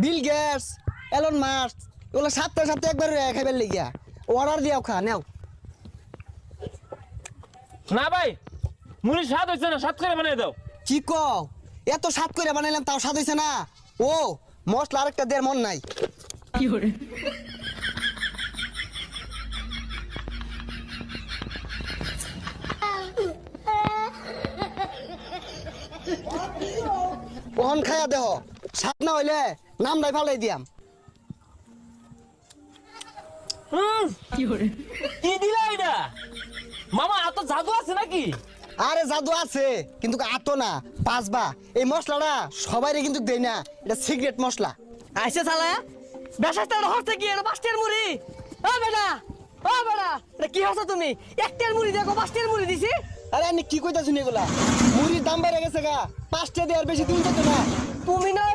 Bill Gates, Elon Musk ওগুলো সপ্তাহে সপ্তাহে একবার খাইবার লিগিয়া অর্ডার দিয়াও খা নেও। না ভাই মুড়ি স্বাদ হইছে না, স্বাদ করে বানাই দাও। কি কও, এত স্বাদ করে বানাইলাম তাও স্বাদ হইছে না? ও মশলা আরেকটা দেড় মন নাই। কি করে ওহন খাইয়া দেহ, স্বাদ না হইলে নাম নাই ফালাই দিয়াম। কি করে কি দিলা এটা মামা? এত জাদু আছে নাকি? আরে জাদু আছে কিন্তু আতো না পাঁচবা। এই মশলাটা সবাইরে কিন্তু দেই না, এটা সিক্রেট মশলা। আইসে শালা বেশাস্তার হচ্ছে কি এটা পাঁচটার মুড়ি। ও বেটা এটা কি হচ্ছে তুমি? একটার মুড়ি দেখো পাঁচটার মুড়ি দিছি। আরে আমি কি কইতাছ এগুলা? মুড়ির দাম বেড়ে গেছে গা, 5 টাকা দেওয়ার বেশি দিন যেত না। তুমি না